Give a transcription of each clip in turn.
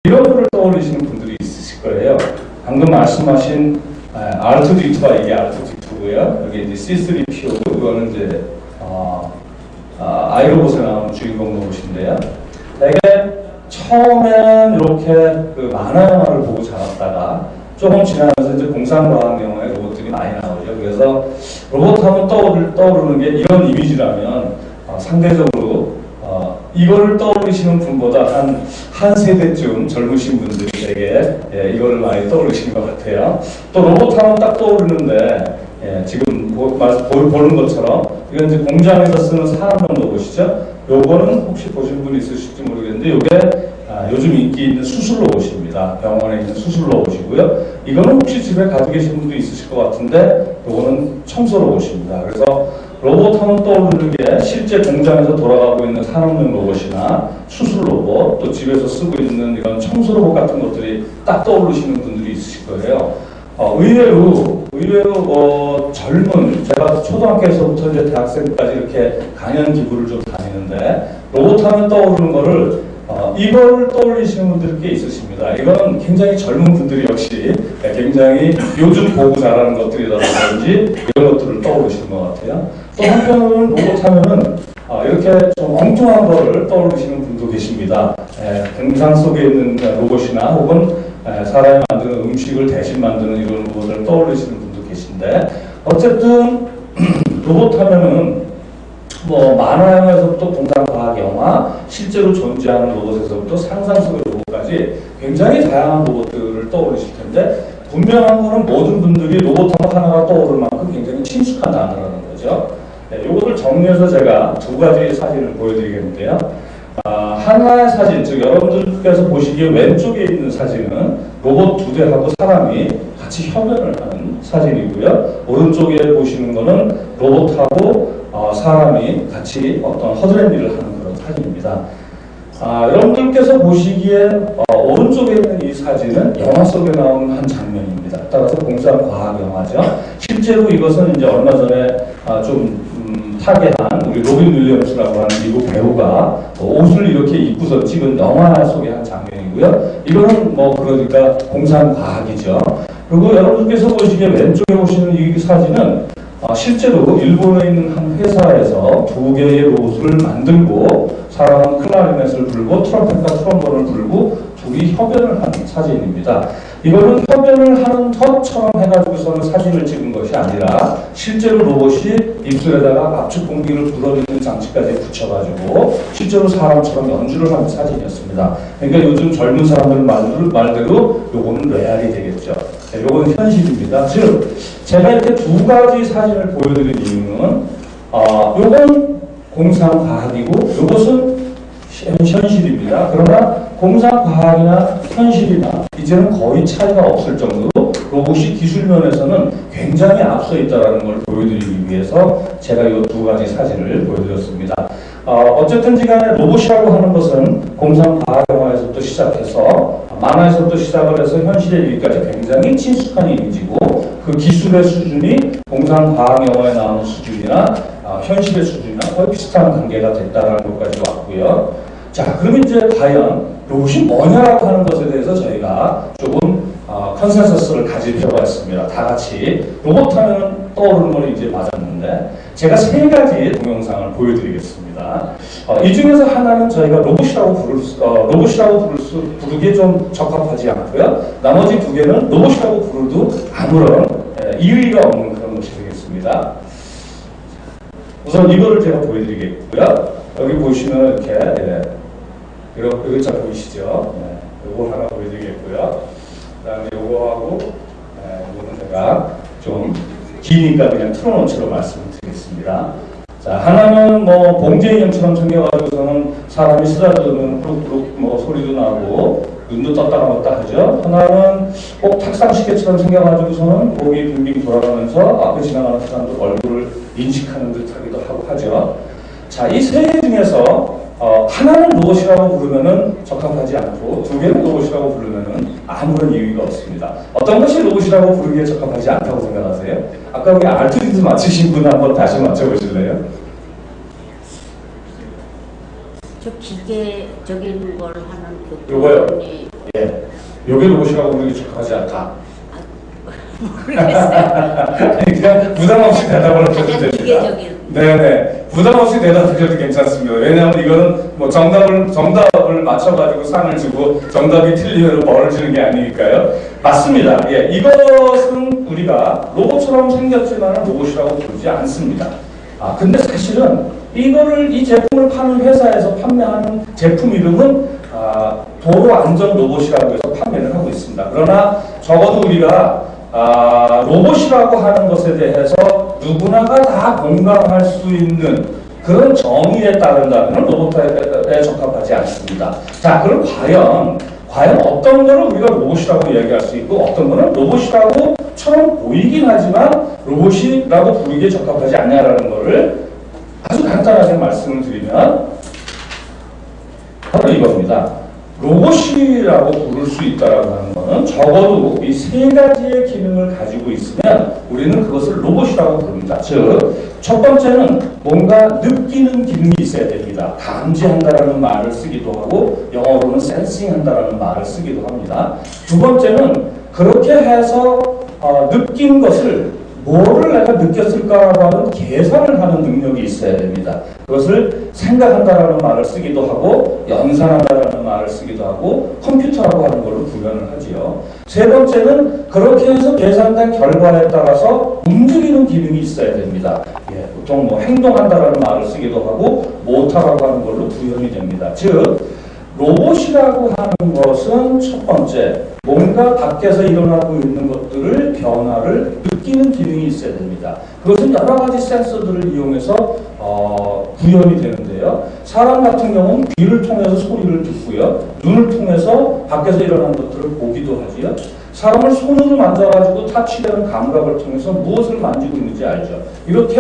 이런 거를 떠올리시는 분들이 있으실 거예요. 방금 말씀하신 R2D2가 이게 R2D2고요. 여기 이제 C3PO고 이거는 이제 아이로봇에 나오는 주인공 로봇인데요. 되게 처음엔 이렇게 그 만화 영화를 보고 자랐다가 조금 지나면서 이제 공상과학 영화에 로봇들이 많이 나오죠. 그래서 로봇하면 떠오르는 게 이런 이미지라면 상대적으로 이거를 떠올리시는 분보다 한 세대쯤 젊으신 분들이 되게 이거를 많이 떠올리시는 것 같아요. 또 로봇하면 딱 떠오르는데 지금 보는 것처럼 이건 이제 공장에서 쓰는 산업용 로봇이죠. 요거는 혹시 보신 분 있으실지 모르겠는데 요게 요즘 인기 있는 수술 로봇입니다. 병원에 있는 수술 로봇이고요. 이거는 혹시 집에 가지고 계신 분도 있으실 것 같은데 요거는 청소 로봇입니다. 그래서 로봇 하면 떠오르는 게 실제 공장에서 돌아가고 있는 산업용 로봇이나 수술 로봇, 또 집에서 쓰고 있는 이런 청소 로봇 같은 것들이 딱 떠오르시는 분들이 있으실 거예요. 의외로 젊은, 제가 초등학교에서부터 이제 대학생까지 이렇게 강연 기부를 좀 다니는데 로봇 하면 떠오르는 거를 이걸 떠올리시는 분들이 꽤 있으십니다. 이건 굉장히 젊은 분들이 역시 굉장히 요즘 보고 자라는 것들이라든지 이런 것들을 떠올리시는 것 같아요. 또 한편으로는 로봇 하면은 이렇게 좀 엉뚱한 거를 떠올리시는 분도 계십니다. 공상 속에 있는 로봇이나 혹은 사람이 만드는 음식을 대신 만드는 이런 로봇을 떠올리시는 분도 계신데, 어쨌든 로봇 하면은 뭐 만화 영화에서부터 공상과학 영화, 실제로 존재하는 로봇에서부터 상상 속의 로봇까지 굉장히 다양한 로봇들을 떠올리실 텐데, 분명한 거는 모든 분들이 로봇 하나가 떠오를 만큼 굉장히 친숙한 단어라는 거죠. 이것을 정리해서 제가 두 가지 사진을 보여드리겠는데요. 하나의 사진, 즉 여러분들께서 보시기에 왼쪽에 있는 사진은 로봇 2대하고 사람이 같이 협연을 하는 사진이고요. 오른쪽에 보시는 거는 로봇하고 사람이 같이 어떤 허드렛 일을 하는 그런 사진입니다. 여러분들께서 보시기에 오른쪽에 있는 이 사진은 영화 속에 나오는 한 장면입니다. 따라서 공상과학 영화죠. 실제로 이것은 이제 얼마 전에 좀 타계한 우리 로빈 윌리엄스라고 하는 미국 배우가 옷을 이렇게 입고서 찍은 영화 속의 한 장면이고요. 이거는 뭐 그러니까 공상과학이죠. 그리고 여러분께서 보시기에 왼쪽에 보시는 이 사진은 실제로 일본에 있는 한 회사에서 2개의 로봇을 만들고 사람은 클라리넷을 불고 트럼펫과 트럼본을 불고 둘이 협연을 하는 사진입니다. 이거는 협연을 하는 것처럼 해가지고서는 사진을 찍은 것이 아니라 실제로 로봇이 입술에다가 압축 공기를 불어넣는 장치까지 붙여가지고 실제로 사람처럼 연주를 하는 사진이었습니다. 그러니까 요즘 젊은 사람들 말대로 요거는 레알이 되겠죠. 요거는 현실입니다. 즉 제가 이렇게 두 가지 사진을 보여드린 이유는 요건 공상과학이고 요것은 현실입니다. 그러나 공상과학이나 현실이나 이제는 거의 차이가 없을 정도로 로봇이 기술 면에서는 굉장히 앞서 있다는 걸 보여드리기 위해서 제가 이 두 가지 사진을 보여드렸습니다. 어쨌든 간에 로봇이라고 하는 것은 공상과학 영화에서부터 시작해서 만화에서부터 시작을 해서 현실에 이르기까지 굉장히 친숙한 이미지고, 그 기술의 수준이 공상과학 영화에 나오는 수준이나 현실의 수준이나 거의 비슷한 관계가 됐다는 것까지 왔고요. 자, 그럼 이제 과연 로봇이 뭐냐라고 하는 것에 대해서 저희가 조금 컨센서스를 가질 필요가 있습니다. 다 같이 로봇 하면 떠오르는 건 이제 맞았는데, 제가 세 가지의 동영상을 보여드리겠습니다. 이 중에서 하나는 저희가 로봇이라고 부르기에 좀 적합하지 않고요. 나머지 두 개는 로봇이라고 부르도 아무런 이의가 없는 그런 것이 되겠습니다. 우선 이거를 제가 보여드리겠고요. 여기 보시면 이렇게 잘 보이시죠? 요거 하나 보여드리겠고요. 그 다음에 요거하고 이거는 제가 좀 기니까 그냥 틀어놓은 채로 말씀을 드리겠습니다. 자, 하나는 뭐 봉제 인형처럼 생겨가지고서는 사람이 쓰다듬으면 후룩후룩 뭐 소리도 나고 눈도 떴다 감았다 하죠. 하나는 꼭 탁상시계처럼 생겨가지고서는 목이 빙빙 돌아가면서 앞에 지나가는 사람들 얼굴을 인식하는 듯 하기도 하고 하죠. 자, 이 세 개 중에서 하나는 로봇이라고 부르면은 적합하지 않고 두 개는 로봇이라고 부르면은 아무런 이유가 없습니다. 어떤 것이 로봇이라고 부르기에 적합하지 않다고 생각하세요? 아까 우리 R2D2 맞추신 분 한번 다시 맞춰보실래요? 저 기계적인 걸 하는 그 요거요? 부분이 예. 요게 로봇이라고 부르기 적합하지 않다. 모르겠어요. 그냥 부담 없이 대답을 하셔도 가장 됩니다. 기계적인. 네네. 부담 없이 대답하셔도 괜찮습니다. 왜냐하면 이거는 뭐 정답을 맞춰가지고 상을 주고 정답이 틀리면 벌을 주는 게 아니니까요. 맞습니다. 예, 이것은 우리가 로봇처럼 생겼지만 로봇이라고 부르지 않습니다. 근데 사실은 이 제품을 파는 회사에서 판매하는 제품 이름은 도로 안전 로봇이라고 해서 판매를 하고 있습니다. 그러나 적어도 우리가 로봇이라고 하는 것에 대해서 누구나가 다 공감할 수 있는 그런 정의에 따른다면 로봇에 적합하지 않습니다. 자, 그럼 과연 어떤 거를 우리가 로봇이라고 이야기할 수 있고 어떤 거는 로봇이라고처럼 보이긴 하지만 로봇이라고 부르기에 적합하지 않냐라는 거를 아주 간단하게 말씀을 드리면 바로 이겁니다. 로봇이라고 부를 수 있다라고 하는 것은 적어도 이 세 가지의 기능을 가지고 있으면 우리는 그것을 로봇이라고 부릅니다. 즉, 첫 번째는 뭔가 느끼는 기능이 있어야 됩니다. 감지한다라는 말을 쓰기도 하고 영어로는 센싱한다라는 말을 쓰기도 합니다. 두 번째는 그렇게 해서 느낀 것을 뭐를 내가 느꼈을까라고 하는 계산을 하는 능력이 있어야 됩니다. 그것을 생각한다라는 말을 쓰기도 하고 연산한다라는 말을 쓰기도 하고 컴퓨터라고 하는 걸로 구현을 하지요. 세 번째는 그렇게 해서 계산된 결과에 따라서 움직이는 기능이 있어야 됩니다. 예, 보통 뭐 행동한다라는 말을 쓰기도 하고 모터라고 하는 걸로 구현이 됩니다. 즉 로봇이라고 하는 것은 첫 번째, 뭔가 밖에서 일어나고 있는 것들을 변화를 느끼는 기능이 있어야 됩니다. 그것은 여러 가지 센서들을 이용해서 구현이 되는데요. 사람 같은 경우는 귀를 통해서 소리를 듣고요. 눈을 통해서 밖에서 일어나는 것들을 보기도 하지요. 사람을 손으로 만져가지고 타치되는 감각을 통해서 무엇을 만지고 있는지 알죠. 이렇게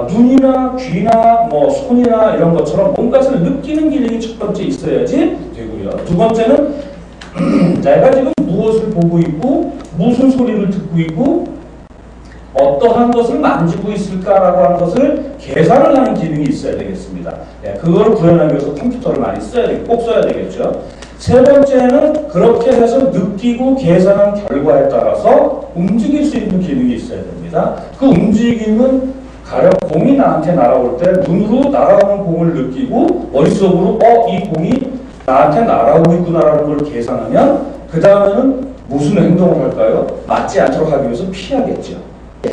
눈이나 귀나 뭐 손이나 이런 것처럼 뭔가를 느끼는 기능이 첫 번째 있어야지 되고요. 두 번째는 내가 지금 무엇을 보고 있고 무슨 소리를 듣고 있고 어떠한 것을 만지고 있을까라고 하는 것을 계산을 하는 기능이 있어야 되겠습니다. 예, 그걸 구현하기 위해서 컴퓨터를 많이 꼭 써야 되겠죠. 세 번째는 그렇게 해서 느끼고 계산한 결과에 따라서 움직일 수 있는 기능이 있어야 됩니다. 그 움직임은 가령 공이 나한테 날아올 때 눈으로 날아오는 공을 느끼고 머릿속으로 이 공이 나한테 날아오고 있구나라는 걸 계산하면 그 다음에는 무슨 행동을 할까요? 맞지 않도록 하기 위해서 피하겠죠.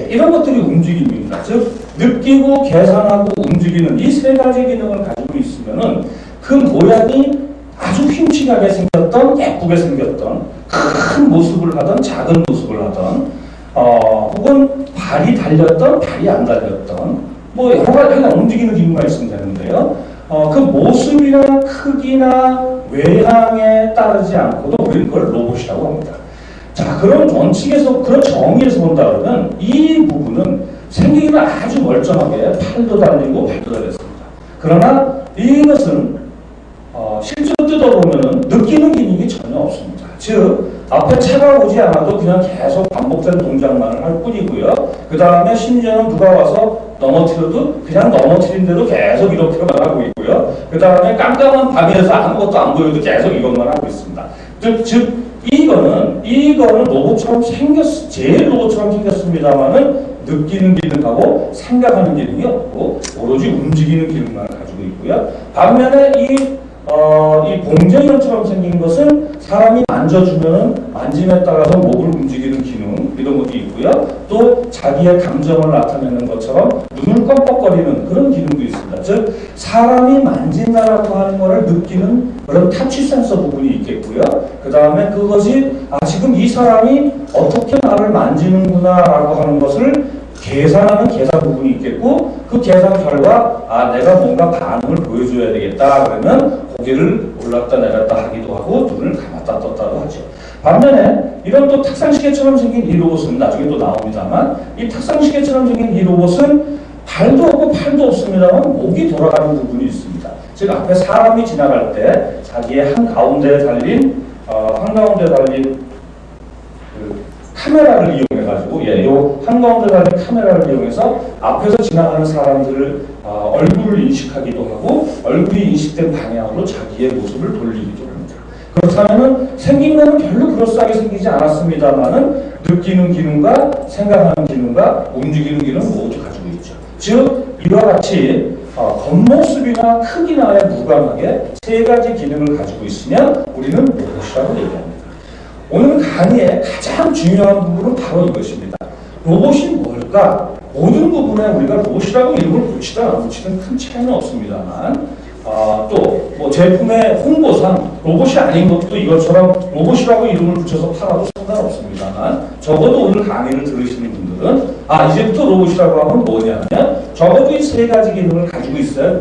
이런 것들이 움직임입니다. 즉 느끼고 계산하고 움직이는 이 세 가지 기능을 가지고 있으면은 그 모양이 아주 흉측하게 생겼던 예쁘게 생겼던 큰 모습을 하던 작은 모습을 하던 혹은 발이 달렸던 발이 안 달렸던 뭐 여러 가지 움직이는 기능만 있으면 되는데요. 그 모습이나 크기나 외향에 따르지 않고도 우리는 그걸 로봇이라고 합니다. 자, 그런 원칙에서 그런 정의에서 본다 그러면 이 부분은 생기기는 아주 멀쩡하게 팔도 달리고 발도 달렸습니다. 그러나 이것은 실제로 뜯어보면 느끼는 기능이 전혀 없습니다. 즉 앞에 차가 오지 않아도 그냥 계속 반복된 동작만을 할 뿐이고요. 그 다음에 심지어는 누가 와서 넘어뜨려도 그냥 넘어뜨린 대로 계속 이렇게만 하고 있고요. 그 다음에 깜깜한 밤이라서 아무것도 안 보여도 계속 이것만 하고 있습니다. 즉 이거는 로봇처럼 제일 로봇처럼 생겼습니다만은 느끼는 기능하고 생각하는 기능이 없고 오로지 움직이는 기능만 가지고 있고요. 반면에 이 봉제형처럼 생긴 것은 사람이 만져주면 만짐에 따라서 목을 움직이는 기능 이런 것도 있고요. 또 자기의 감정을 나타내는 것처럼 눈을 껌뻑거리는 그런 기능도 있습니다. 즉 사람이 만진다라고 하는 것을 느끼는 그런 타치 센서 부분이 있겠고요. 그 다음에 그것이 지금 이 사람이 어떻게 나를 만지는구나 라고 하는 것을 계산하는 계산 부분이 있겠고 그 계산 결과 내가 뭔가 반응을 보여줘야 되겠다 그러면 고개를 올랐다 내렸다 하기도 하고 눈을 감았다 떴다도 하죠. 반면에 이런 또 탁상시계처럼 생긴 이 로봇은 나중에 또 나옵니다만 이 탁상시계처럼 생긴 이 로봇은 발도 없고 팔도 없습니다만 목이 돌아가는 부분이 있습니다. 즉 앞에 사람이 지나갈 때 자기의 한가운데에 달린 그 카메라를 이용해가지고 요 한가운데 달린 카메라를 이용해서 앞에서 지나가는 사람들을 얼굴을 인식하기도 하고 얼굴이 인식된 방향으로 자기의 모습을 돌리기도 합니다. 그렇다면 생긴 거는 별로 그럴싸하게 생기지 않았습니다만은 느끼는 기능과 생각하는 기능과 움직이는 기능 모두 가지고 있죠. 즉 이와 같이 겉모습이나 크기나에 무관하게 세 가지 기능을 가지고 있으면 우리는 로봇이라고 얘기합니다. 오늘 강의의 가장 중요한 부분은 바로 이것입니다. 로봇이 뭘까? 모든 부분에 우리가 로봇이라고 이름을 붙이든 안 붙이든 큰 차이는 없습니다만 또 뭐 제품의 홍보상 로봇이 아닌 것도 이것처럼 로봇이라고 이름을 붙여서 팔아도 상관없습니다만 적어도 오늘 강의를 들으시는 분들은 이제부터 로봇이라고 하면 뭐냐면 적어도 이 세 가지 기능을 가지고 있어야